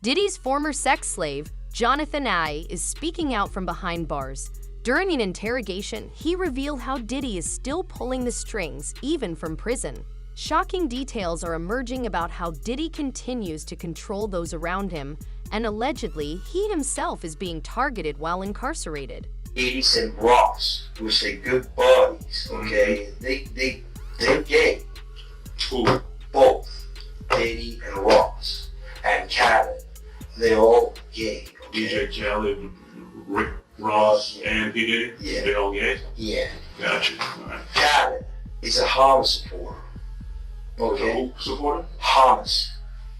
Diddy's former sex slave, Jonathan I, is speaking out from behind bars. During an interrogation, he revealed how Diddy is still pulling the strings, even from prison. Shocking details are emerging about how Diddy continues to control those around him, and allegedly, he himself is being targeted while incarcerated. Diddy and Ross, which they good buddies, okay? They're gay. Who? Both. Diddy and Ross. And Khaled. They're all gay. Okay? DJ Khaled, Rick Ross, and P. Diddy? Yeah. They're all gay? Yeah. Gotcha. All right. Khaled is a Hamas supporter. Okay? Who supporter? Hamas.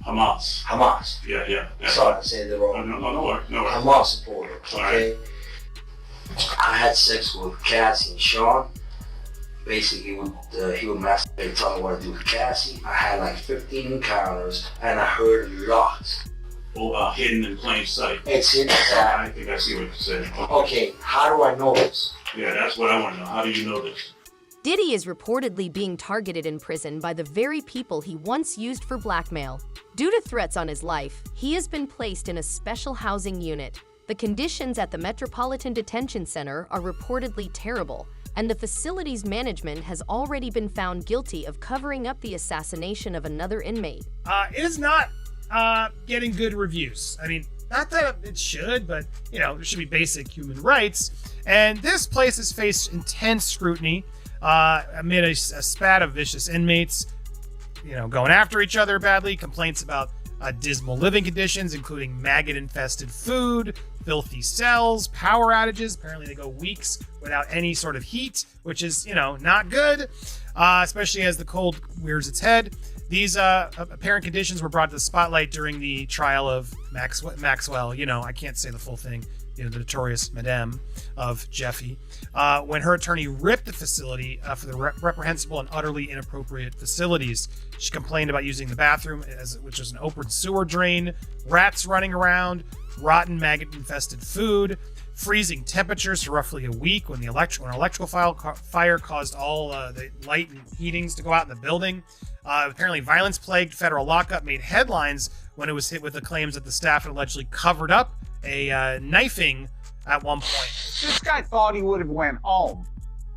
Hamas. Yeah. Sorry, I said it wrong. No worries. Hamas supporter. Okay? Right. I had sex with Cassie and Sean. Basically, he would masturbate, tell me what to do with Cassie. I had like 15 encounters, and I heard lots. Hidden in plain sight. It's hidden. I think I see what you're saying. Okay, how do I know this? Yeah, that's what I want to know. How do you know this? Diddy is reportedly being targeted in prison by the very people he once used for blackmail. Due to threats on his life, he has been placed in a special housing unit. The conditions at the Metropolitan Detention Center are reportedly terrible, and the facility's management has already been found guilty of covering up the assassination of another inmate. It is not getting good reviews. I mean, not that it should, but, there should be basic human rights. And this place has faced intense scrutiny amid a spat of vicious inmates, going after each other badly, complaints about dismal living conditions, including maggot-infested food, filthy cells, power outages. Apparently they go weeks without any sort of heat, which is, not good, especially as the cold rears its head. These apparent conditions were brought to the spotlight during the trial of Maxwell. I can't say the full thing. The notorious Madame of Jeffy, when her attorney ripped the facility for the reprehensible and utterly inappropriate facilities. She complained about using the bathroom, which was an open sewer drain, rats running around, rotten maggot-infested food, freezing temperatures for roughly a week when an electrical fire caused all the light and heatings to go out in the building. Apparently, violence-plagued federal lockup made headlines when it was hit with the claims that the staff had allegedly covered up a knifing at one point. This guy thought he would have went home.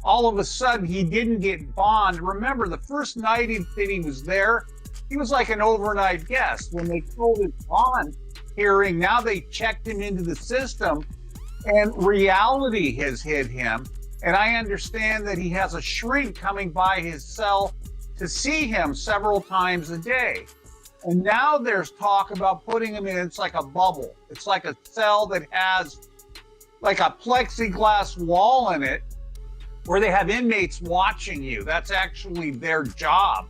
All of a sudden, he didn't get bond. Remember, the first night that he was there, he was like an overnight guest. When they told his bond hearing, now they checked him into the system, and reality has hit him. And I understand that he has a shrink coming by his cell to see him several times a day. And now there's talk about putting him in, it's like a bubble. It's like a cell that has like a plexiglass wall in it where they have inmates watching you. That's actually their job,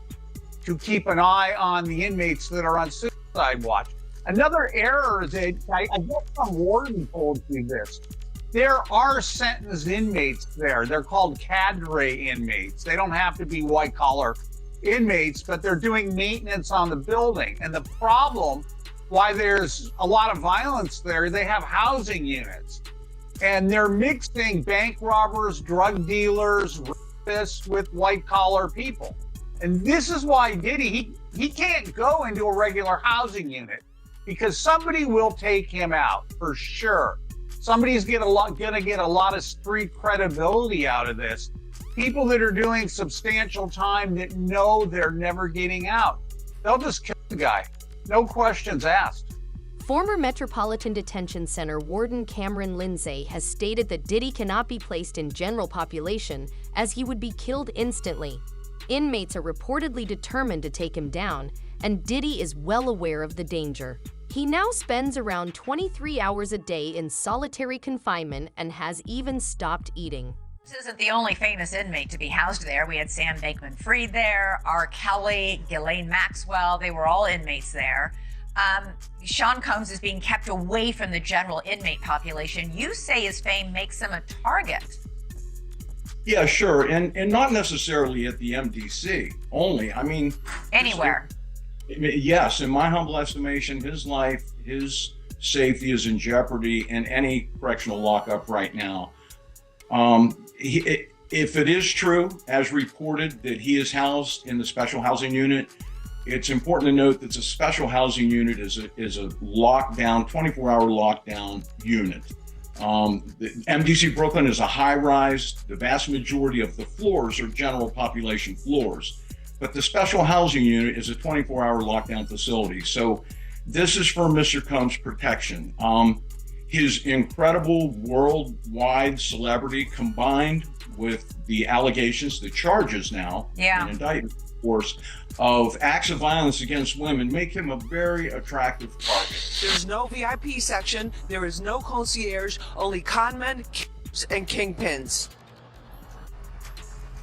to keep an eye on the inmates that are on suicide watch. Another error is that, I guess some warden told you this, there are sentenced inmates there. They're called cadre inmates. They don't have to be white collar inmates, but they're doing maintenance on the building. And the problem, why there's a lot of violence there, they have housing units. And they're mixing bank robbers, drug dealers, rapists with white collar people. And this is why Diddy, he can't go into a regular housing unit because somebody will take him out for sure. Somebody's gonna get a lot of street credibility out of this. People that are doing substantial time that know they're never getting out. They'll just kill the guy. No questions asked. Former Metropolitan Detention Center Warden Cameron Lindsay has stated that Diddy cannot be placed in general population as he would be killed instantly. Inmates are reportedly determined to take him down, and Diddy is well aware of the danger. He now spends around 23 hours a day in solitary confinement and has even stopped eating. This isn't the only famous inmate to be housed there. We had Sam Bankman-Fried there, R. Kelly, Ghislaine Maxwell. They were all inmates there. Sean Combs is being kept away from the general inmate population. You say his fame makes him a target. Yeah, sure. And not necessarily at the MDC only. I mean, anywhere. Yes, in my humble estimation, his life, his safety is in jeopardy in any correctional lockup right now. If it is true, as reported, that he is housed in the special housing unit, It's important to note that the special housing unit is a lockdown, 24-hour lockdown unit. The MDC Brooklyn is a high-rise. The vast majority of the floors are general population floors. But the special housing unit is a 24-hour lockdown facility. So this is for Mr. Combs' protection. His incredible worldwide celebrity combined with the allegations, the charges now, and indictment, of course, of acts of violence against women make him a very attractive target. There's no VIP section, there is no concierge, only conmen, and kingpins.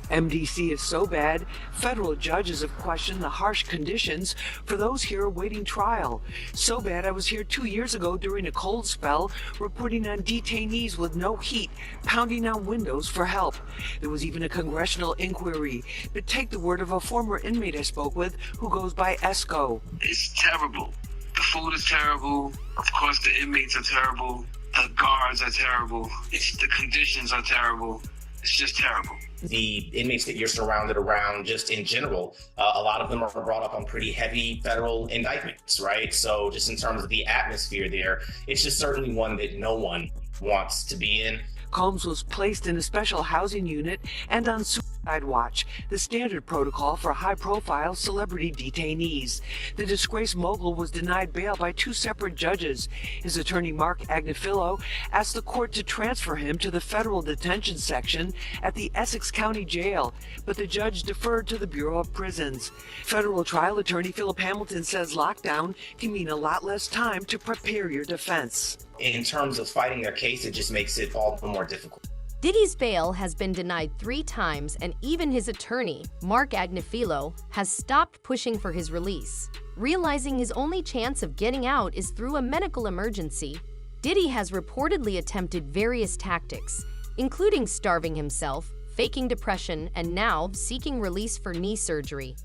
MDC is so bad, federal judges have questioned the harsh conditions for those here awaiting trial. So bad I was here 2 years ago during a cold spell, reporting on detainees with no heat, pounding on windows for help. There was even a congressional inquiry. But take the word of a former inmate I spoke with who goes by Esco. It's terrible. The food is terrible. Of course, the inmates are terrible. The guards are terrible. The conditions are terrible. It's just terrible. The inmates that you're surrounded around, just in general, a lot of them are brought up on pretty heavy federal indictments, right? So just in terms of the atmosphere there, it's just certainly one that no one wants to be in. Combs was placed in a special housing unit and on suicide watch, the standard protocol for high-profile celebrity detainees. The disgraced mogul was denied bail by 2 separate judges. His attorney, Mark Agnifilo, asked the court to transfer him to the federal detention section at the Essex County Jail, but the judge deferred to the Bureau of Prisons. Federal trial attorney Philip Hamilton says lockdown can mean a lot less time to prepare your defense. In terms of fighting their case, it just makes it all the more difficult. Diddy's bail has been denied 3 times, and even his attorney, Mark Agnifilo, has stopped pushing for his release. Realizing his only chance of getting out is through a medical emergency, Diddy has reportedly attempted various tactics, including starving himself, faking depression, and now seeking release for knee surgery.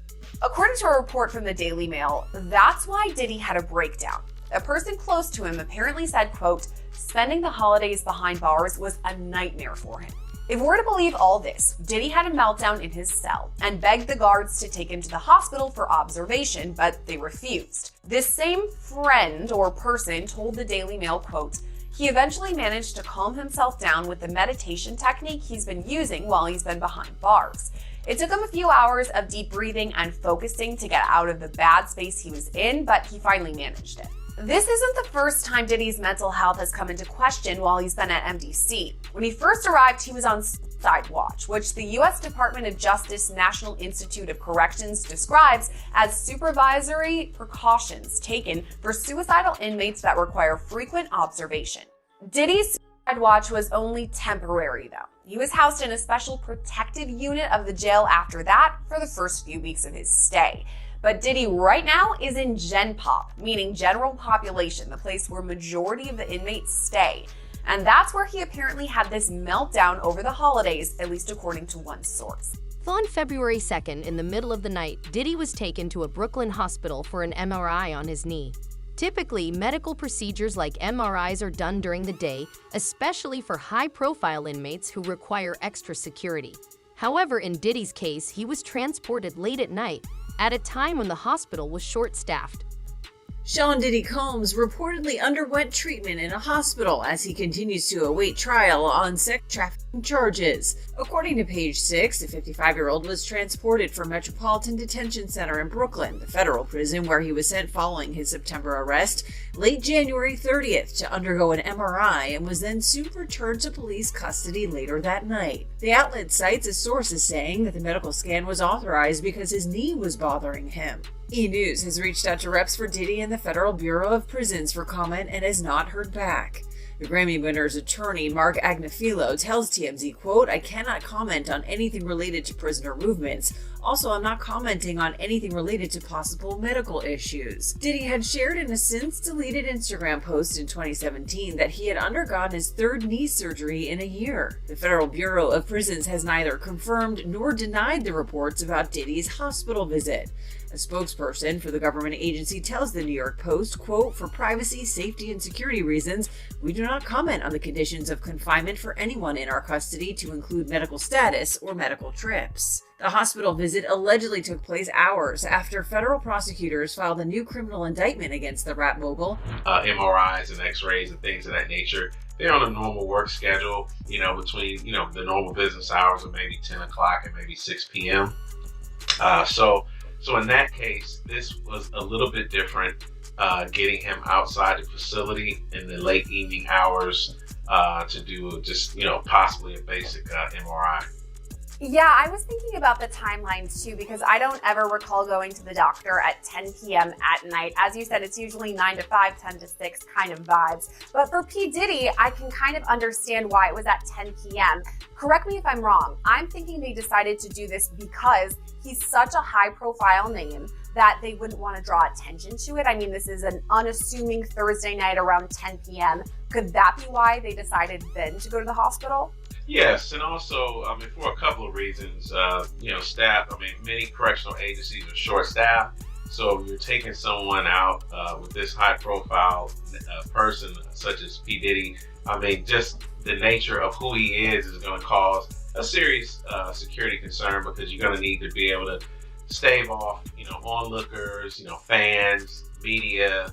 According to a report from the Daily Mail, that's why Diddy had a breakdown. A person close to him apparently said, quote, spending the holidays behind bars was a nightmare for him. If we're to believe all this, Diddy had a meltdown in his cell and begged the guards to take him to the hospital for observation, but they refused. This same friend or person told the Daily Mail, quote, he eventually managed to calm himself down with the meditation technique he's been using while he's been behind bars. It took him a few hours of deep breathing and focusing to get out of the bad space he was in, but he finally managed it. This isn't the first time Diddy's mental health has come into question while he's been at MDC. When he first arrived, he was on suicide watch, which the U.S. Department of Justice National Institute of Corrections describes as supervisory precautions taken for suicidal inmates that require frequent observation. Diddy's suicide watch was only temporary, though. He was housed in a special protective unit of the jail after that for the first few weeks of his stay. But Diddy right now is in Gen Pop, meaning general population, the place where majority of the inmates stay. And that's where he apparently had this meltdown over the holidays, at least according to one source. On February 2nd, in the middle of the night, Diddy was taken to a Brooklyn hospital for an MRI on his knee. Typically, medical procedures like MRIs are done during the day, especially for high-profile inmates who require extra security. However, in Diddy's case, he was transported late at night, at a time when the hospital was short-staffed. Sean Diddy Combs reportedly underwent treatment in a hospital as he continues to await trial on sex trafficking charges. According to Page 6, the 55-year-old was transported from Metropolitan Detention Center in Brooklyn, the federal prison where he was sent following his September arrest, late January 30th to undergo an MRI and was then soon returned to police custody later that night. The outlet cites a source as saying that the medical scan was authorized because his knee was bothering him. E! News has reached out to reps for Diddy and the Federal Bureau of Prisons for comment and has not heard back. The Grammy winner's attorney, Mark Agnifilo, tells TMZ, quote, I cannot comment on anything related to prisoner movements. Also, I'm not commenting on anything related to possible medical issues. Diddy had shared in a since-deleted Instagram post in 2017 that he had undergone his 3rd knee surgery in a year. The Federal Bureau of Prisons has neither confirmed nor denied the reports about Diddy's hospital visit. A spokesperson for the government agency tells the New York Post, quote, "For privacy, safety, and security reasons, we do not comment on the conditions of confinement for anyone in our custody to include medical status or medical trips." The hospital visit allegedly took place hours after federal prosecutors filed a new criminal indictment against the rap mogul. MRIs and x-rays and things of that nature, they're on a normal work schedule, between, the normal business hours of maybe 10 o'clock and maybe 6 p.m. So in that case, this was a little bit different, getting him outside the facility in the late evening hours to do just, possibly a basic MRI. Yeah, I was thinking about the timelines too, because I don't ever recall going to the doctor at 10 p.m. at night. As you said, it's usually 9 to 5, 10 to 6 kind of vibes. But for P. Diddy, I can kind of understand why it was at 10 p.m. Correct me if I'm wrong. I'm thinking they decided to do this because he's such a high-profile name that they wouldn't want to draw attention to it. I mean, this is an unassuming Thursday night around 10 p.m. Could that be why they decided then to go to the hospital? Yes, and also, for a couple of reasons, staff, many correctional agencies are short-staffed, so you're taking someone out with this high-profile person such as P. Diddy. Just the nature of who he is going to cause a serious security concern, because you're going to need to be able to stave off, onlookers, fans, media,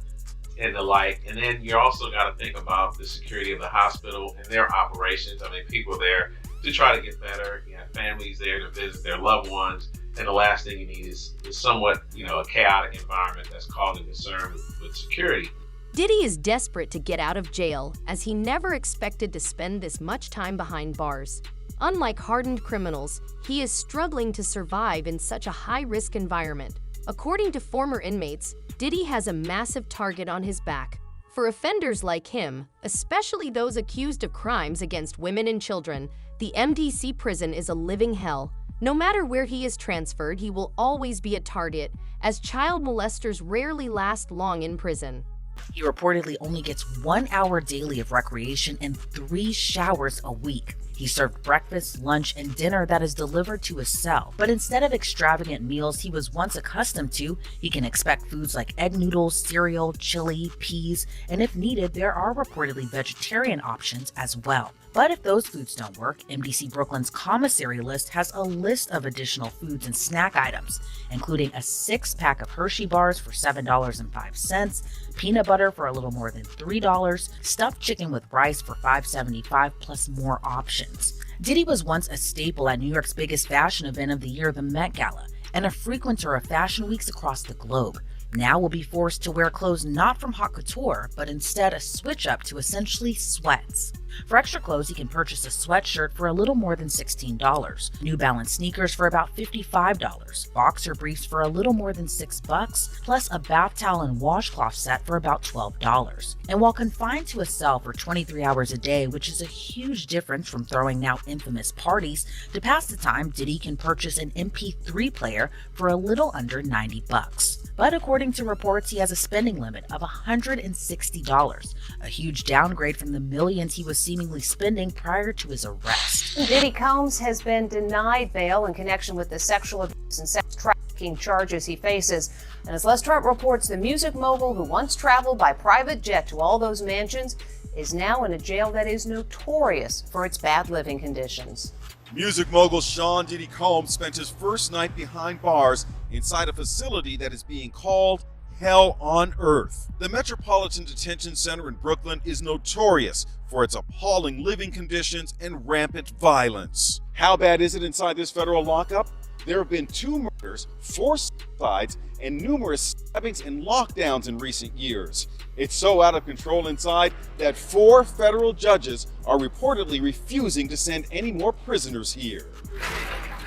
and the like. And then you also got to think about the security of the hospital and their operations. People there to try to get better. You have families there to visit their loved ones. And the last thing you need is somewhat, a chaotic environment that's causing concern with security. Diddy is desperate to get out of jail, as he never expected to spend this much time behind bars. Unlike hardened criminals, he is struggling to survive in such a high-risk environment. According to former inmates, Diddy has a massive target on his back. For offenders like him, especially those accused of crimes against women and children, the MDC prison is a living hell. No matter where he is transferred, he will always be a target, as child molesters rarely last long in prison. He reportedly only gets 1 hour daily of recreation and 3 showers a week. He's served breakfast, lunch, and dinner that is delivered to his cell. But instead of extravagant meals he was once accustomed to, he can expect foods like egg noodles, cereal, chili, peas, and if needed, there are reportedly vegetarian options as well. But if those foods don't work, MDC Brooklyn's commissary list has a list of additional foods and snack items, including a 6-pack of Hershey bars for $7.05, peanut butter for a little more than $3, stuffed chicken with rice for $5.75, plus more options. Diddy was once a staple at New York's biggest fashion event of the year, the Met Gala, and a frequenter of fashion weeks across the globe. Now will be forced to wear clothes not from haute couture, but instead a switch up to essentially sweats. For extra clothes, you can purchase a sweatshirt for a little more than $16, New Balance sneakers for about $55, boxer briefs for a little more than $6, plus a bath towel and washcloth set for about $12. And while confined to a cell for 23 hours a day, which is a huge difference from throwing now infamous parties, to pass the time, Diddy can purchase an MP3 player for a little under $90. But according to reports, he has a spending limit of $160, a huge downgrade from the millions he was seemingly spending prior to his arrest. Diddy Combs has been denied bail in connection with the sexual abuse and sex trafficking charges he faces. And as Les Trump reports, the music mogul who once traveled by private jet to all those mansions is now in a jail that is notorious for its bad living conditions. Music mogul Sean Diddy Combs spent his first night behind bars inside a facility that is being called Hell on Earth. The Metropolitan Detention Center in Brooklyn is notorious for its appalling living conditions and rampant violence. How bad is it inside this federal lockup? There have been 2 murders, 4 suicides, and numerous stabbings and lockdowns in recent years. It's so out of control inside that 4 federal judges are reportedly refusing to send any more prisoners here.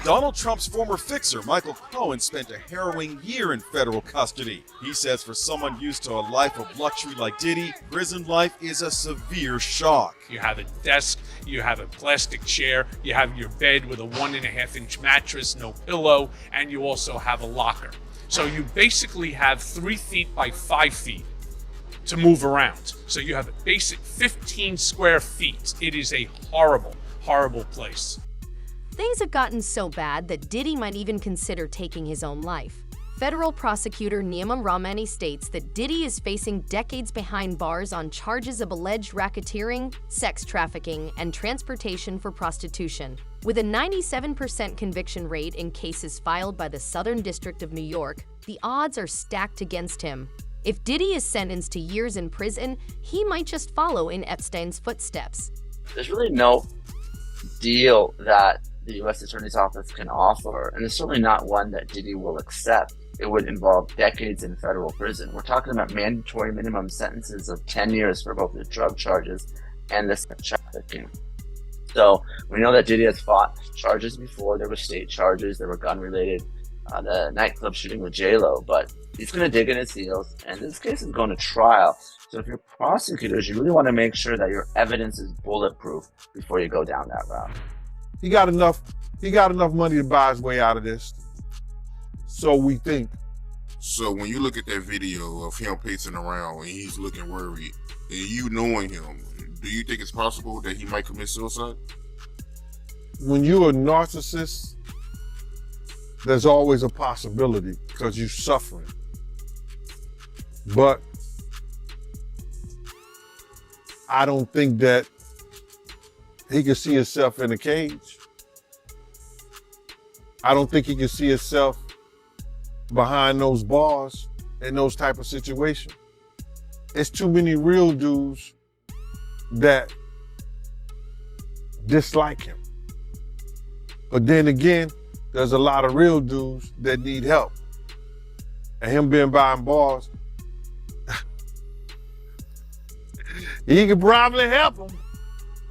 Donald Trump's former fixer, Michael Cohen, spent a harrowing year in federal custody. He says for someone used to a life of luxury like Diddy, prison life is a severe shock. You have a desk, you have a plastic chair, you have your bed with a 1.5-inch mattress, no pillow, and you also have a locker. So you basically have 3 feet by 5 feet to move around. So you have a basic 15 square feet. It is a horrible, horrible place. Things have gotten so bad that Diddy might even consider taking his own life. Federal prosecutor Niyama Ramani states that Diddy is facing decades behind bars on charges of alleged racketeering, sex trafficking, and transportation for prostitution. With a 97% conviction rate in cases filed by the Southern District of New York, the odds are stacked against him. If Diddy is sentenced to years in prison, he might just follow in Epstein's footsteps. There's really no deal that the U.S. Attorney's Office can offer, and it's certainly not one that Diddy will accept. It would involve decades in federal prison. We're talking about mandatory minimum sentences of 10 years for both the drug charges and the sex trafficking. So we know that Diddy has fought charges before. There were state charges, there were gun-related, the nightclub shooting with J-Lo, but he's going to dig in his heels, and this case is going to trial. So if you're prosecutors, you really want to make sure that your evidence is bulletproof before you go down that route. He got enough money to buy his way out of this. So we think. So when you look at that video of him pacing around and he's looking worried, and you knowing him, do you think it's possible that he might commit suicide? When you're a narcissist, there's always a possibility because you're suffering. But I don't think that he can see himself in a cage. I don't think he can see himself behind those bars in those type of situations. It's too many real dudes that dislike him. But then again, there's a lot of real dudes that need help. And him being behind bars, he could probably help him.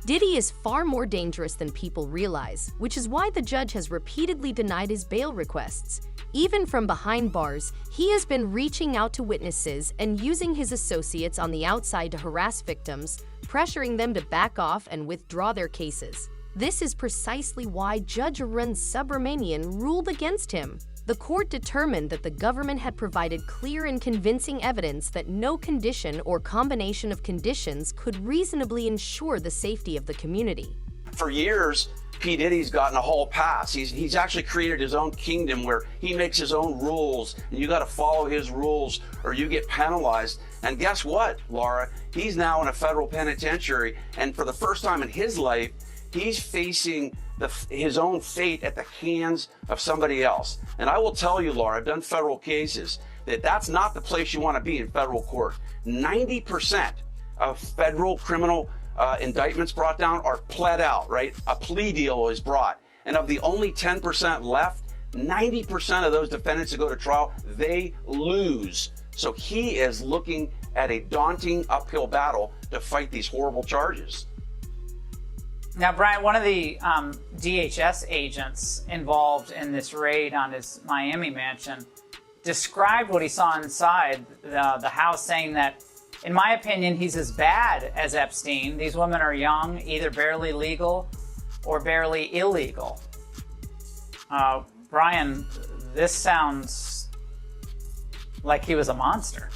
Diddy is far more dangerous than people realize, which is why the judge has repeatedly denied his bail requests. Even from behind bars, he has been reaching out to witnesses and using his associates on the outside to harass victims, pressuring them to back off and withdraw their cases. This is precisely why Judge Arun Subramanian ruled against him. The court determined that the government had provided clear and convincing evidence that no condition or combination of conditions could reasonably ensure the safety of the community. For years, P. Diddy's gotten a whole pass. He's actually created his own kingdom where he makes his own rules, and you got to follow his rules or you get penalized. And guess what, Laura? He's now in a federal penitentiary, and for the first time in his life, he's facing his own fate at the hands of somebody else. And I will tell you, Laura, I've done federal cases, that's not the place you want to be in federal court. 90% of federal criminal indictments brought down are pled out, right? A plea deal is brought. And of the only 10% left, 90% of those defendants that go to trial, they lose. So he is looking at a daunting uphill battle to fight these horrible charges. Now, Brian, one of the DHS agents involved in this raid on his Miami mansion described what he saw inside the house, saying that, in my opinion, he's as bad as Epstein. These women are young, either barely legal or barely illegal. Brian, this sounds like he was a monster.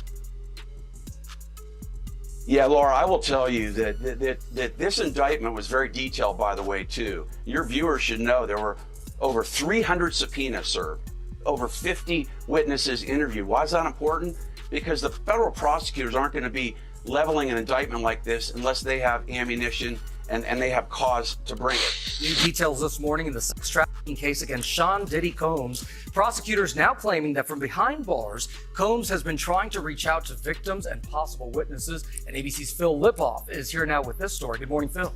Yeah, Laura, I will tell you that this indictment was very detailed, by the way, too. Your viewers should know there were over 300 subpoenas served, over 50 witnesses interviewed. Why is that important? Because the federal prosecutors aren't going to be leveling an indictment like this unless they have ammunition and they have cause to bring it. New details this morning in the sex trafficking case against Sean Diddy Combs. Prosecutors now claiming that from behind bars, Combs has been trying to reach out to victims and possible witnesses. And ABC's Phil Lipoff is here now with this story. Good morning, Phil.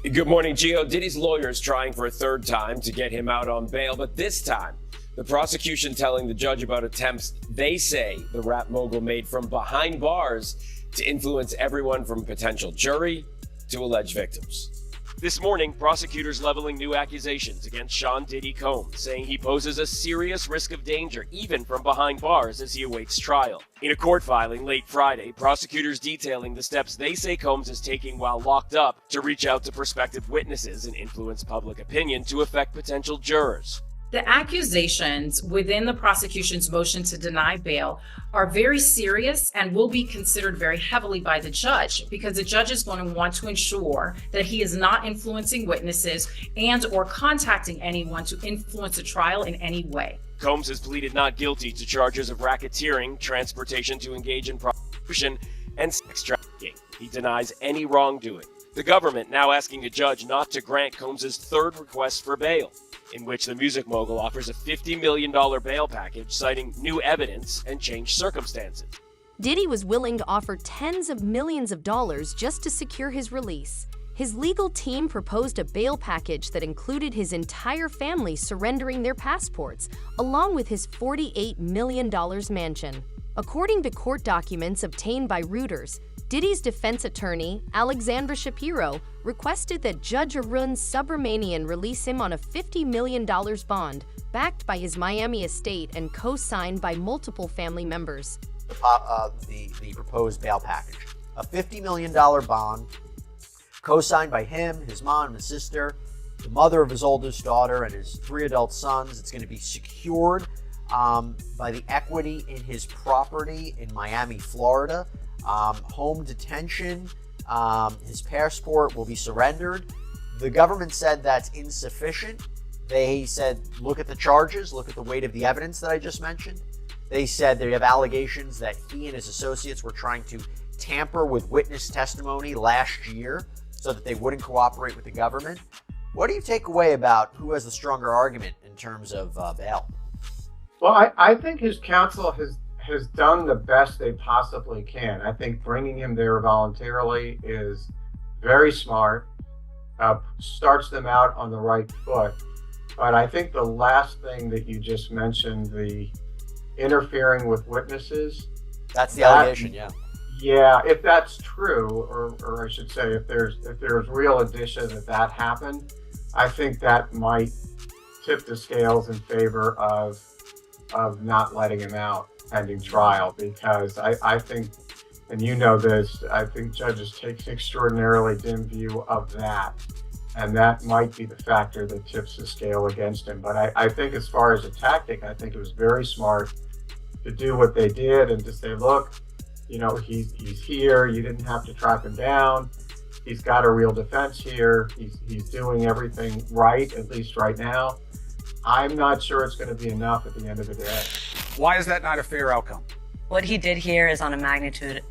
Good morning, Gio. Diddy's lawyer is trying for a third time to get him out on bail, but this time, the prosecution telling the judge about attempts they say the rap mogul made from behind bars to influence everyone from potential jury to alleged victims. This morning, prosecutors leveling new accusations against Sean Diddy Combs, saying he poses a serious risk of danger even from behind bars as he awaits trial. In a court filing late Friday, prosecutors detailing the steps they say Combs is taking while locked up to reach out to prospective witnesses and influence public opinion to affect potential jurors. The accusations within the prosecution's motion to deny bail are very serious and will be considered very heavily by the judge, because the judge is going to want to ensure that he is not influencing witnesses and or contacting anyone to influence a trial in any way. Combs has pleaded not guilty to charges of racketeering, transportation to engage in prostitution, and sex trafficking. He denies any wrongdoing. The government now asking a judge not to grant Combs' third request for bail, in which the music mogul offers a $50 million bail package citing new evidence and changed circumstances. Diddy was willing to offer tens of millions of dollars just to secure his release. His legal team proposed a bail package that included his entire family surrendering their passports, along with his $48 million mansion. According to court documents obtained by Reuters, Diddy's defense attorney, Alexandra Shapiro, requested that Judge Arun Subramanian release him on a $50 million bond, backed by his Miami estate and co-signed by multiple family members. The proposed bail package. A $50 million bond, co-signed by him, his mom, his sister, the mother of his oldest daughter, and his 3 adult sons. It's going to be secured by the equity in his property in Miami, Florida. Home detention, his passport will be surrendered. The government said that's insufficient. They said, look at the charges, look at the weight of the evidence that I just mentioned. They said they have allegations that he and his associates were trying to tamper with witness testimony last year so that they wouldn't cooperate with the government. What do you take away about who has the stronger argument in terms of bail? Well, I think his counsel has done the best they possibly can. I think bringing him there voluntarily is very smart, starts them out on the right foot. But I think the last thing that you just mentioned, the interfering with witnesses. That's the allegation, yeah. Yeah, if that's true, or I should say, if there's real indicia that happened, I think that might tip the scales in favor of not letting him out pending trial, because I think, and you know this, I think judges take an extraordinarily dim view of that, and that might be the factor that tips the scale against him. But I think as far as a tactic, I think it was very smart to do what they did and to say, look, you know, he's here. You didn't have to track him down. He's got a real defense here. He's doing everything right, at least right now. I'm not sure it's going to be enough at the end of the day. Why is that not a fair outcome? What he did here is on a magnitude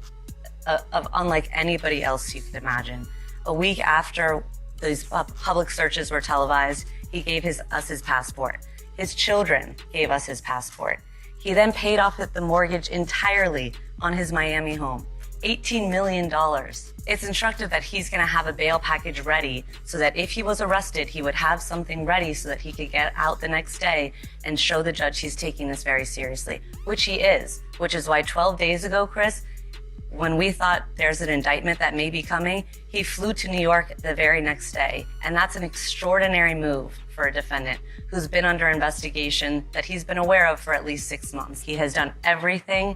of unlike anybody else you could imagine. A week after these public searches were televised, he gave us his passport. His children gave us his passport. He then paid off the mortgage entirely on his Miami home, $18 million. It's instructive that he's going to have a bail package ready so that if he was arrested, he would have something ready so that he could get out the next day and show the judge he's taking this very seriously, which he is, which is why 12 days ago, Chris, when we thought there's an indictment that may be coming, he flew to New York the very next day. And that's an extraordinary move for a defendant who's been under investigation that he's been aware of for at least 6 months. He has done everything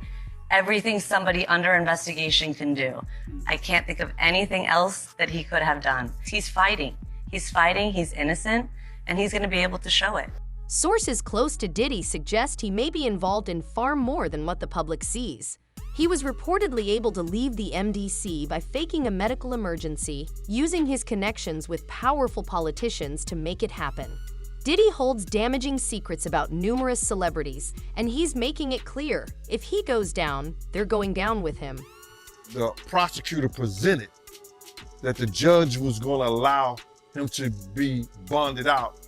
somebody under investigation can do. I can't think of anything else that he could have done. He's fighting, he's innocent, and he's going to be able to show it. Sources close to Diddy suggest he may be involved in far more than what the public sees. He was reportedly able to leave the MDC by faking a medical emergency, using his connections with powerful politicians to make it happen. Diddy holds damaging secrets about numerous celebrities, and he's making it clear, if he goes down, they're going down with him. The prosecutor presented that the judge was going to allow him to be bonded out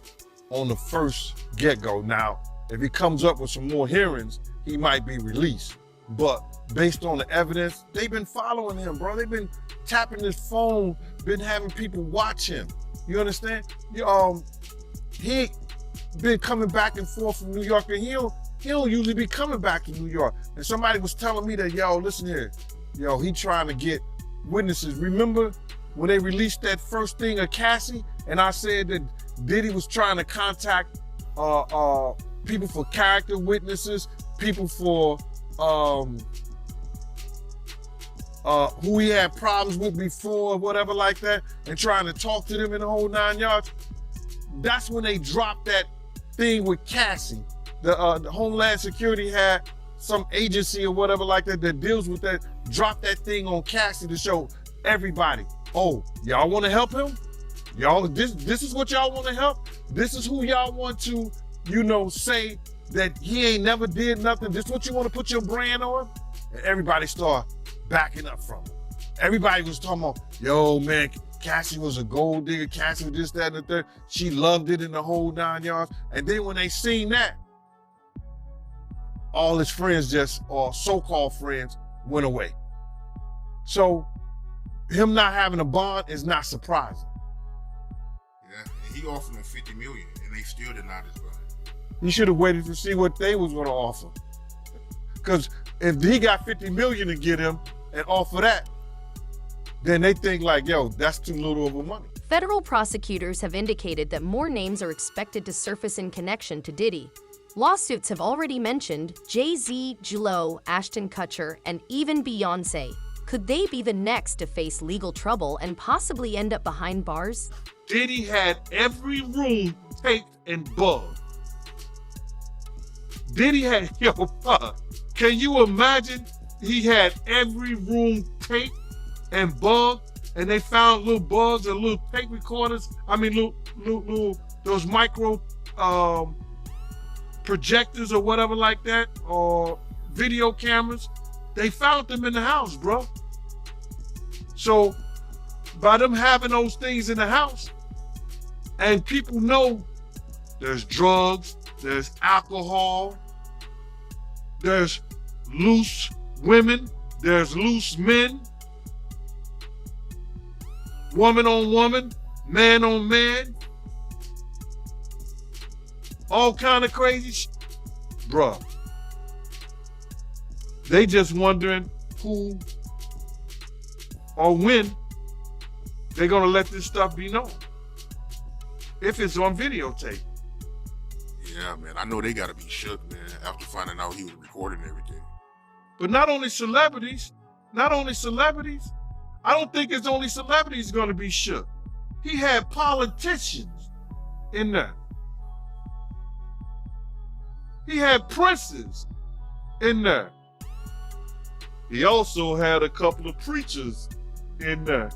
on the first get-go. Now, if he comes up with some more hearings, he might be released. But based on the evidence, they've been following him, bro. They've been tapping his phone, been having people watch him. You understand? He been coming back and forth from New York, and he don't usually be coming back to New York. And somebody was telling me that, yo, listen here, yo, he trying to get witnesses. Remember when they released that first thing of Cassie, and I said that Diddy was trying to contact people for character witnesses, people for who he had problems with before, whatever like that, and trying to talk to them in the whole 9 yards. That's when they dropped that thing with Cassie. The Homeland Security had some agency or whatever like that that deals with that, dropped that thing on Cassie to show everybody, oh, y'all want to help him? Y'all, this is what y'all want to help? This is who y'all want to, say that he ain't never did nothing? This what you want to put your brand on? And everybody started backing up from him. Everybody was talking about, yo, man, Cassie was a gold digger. Cassie was this, that, and the third. She loved it in the whole 9 yards. And then when they seen that, all his friends or so-called friends, went away. So him not having a bond is not surprising. Yeah, and he offered him $50 million, and they still denied his bond. He should have waited to see what they was going to offer. Because if he got $50 million to get him and offer that, then they think like, yo, that's too little of a money. Federal prosecutors have indicated that more names are expected to surface in connection to Diddy. Lawsuits have already mentioned Jay-Z, J-Lo, Ashton Kutcher, and even Beyonce. Could they be the next to face legal trouble and possibly end up behind bars? Diddy had every room taped and bugged. Diddy had, can you imagine? He had every room taped and bugged, and they found little bugs and little tape recorders. I mean, little those micro projectors or whatever like that, or video cameras. They found them in the house, bro. So by them having those things in the house, and people know there's drugs, there's alcohol, there's loose women, there's loose men, woman on woman, man on man, all kind of crazy shit. Bruh, they just wondering who or when they're gonna let this stuff be known. If it's on videotape. Yeah, man, I know they gotta be shook, man, after finding out he was recording everything. But not only celebrities, I don't think it's only celebrities gonna be shook. He had politicians in there. He had princes in there. He also had a couple of preachers in there.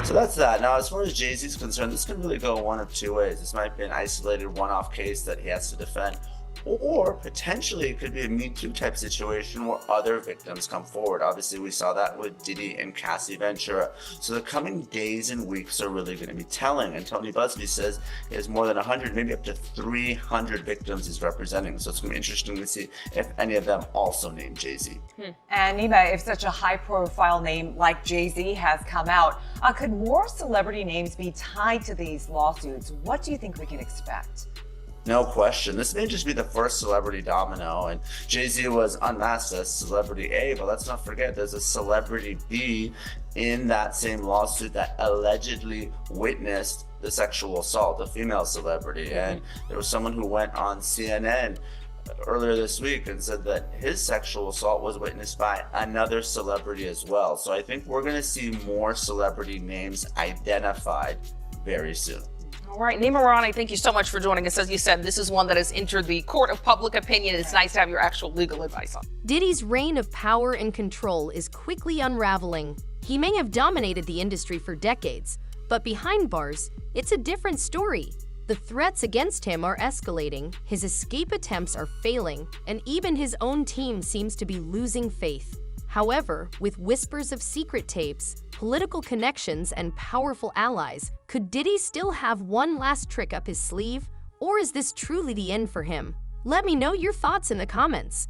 So that's that. Now, as far as Jay-Z's concerned, this can really go one of two ways. This might be an isolated one-off case that he has to defend, or potentially it could be a Me Too type situation where other victims come forward. Obviously, we saw that with Diddy and Cassie Ventura. So the coming days and weeks are really going to be telling. And Tony Busby says he has more than 100, maybe up to 300 victims he's representing. So it's going to be interesting to see if any of them also name Jay-Z. And Nima, if such a high-profile name like Jay-Z has come out, could more celebrity names be tied to these lawsuits? What do you think we can expect? No question. This may just be the first celebrity domino, and Jay-Z was unmasked as celebrity A, but let's not forget there's a celebrity B in that same lawsuit that allegedly witnessed the sexual assault, a female celebrity. And there was someone who went on CNN earlier this week and said that his sexual assault was witnessed by another celebrity as well. So I think we're going to see more celebrity names identified very soon. All right, Nima Rani, thank you so much for joining us. As you said, this is one that has entered the court of public opinion. It's nice to have your actual legal advice on. Diddy's reign of power and control is quickly unraveling. He may have dominated the industry for decades, but behind bars, it's a different story. The threats against him are escalating, his escape attempts are failing, and even his own team seems to be losing faith. However, with whispers of secret tapes, political connections, and powerful allies, could Diddy still have one last trick up his sleeve? Or is this truly the end for him? Let me know your thoughts in the comments.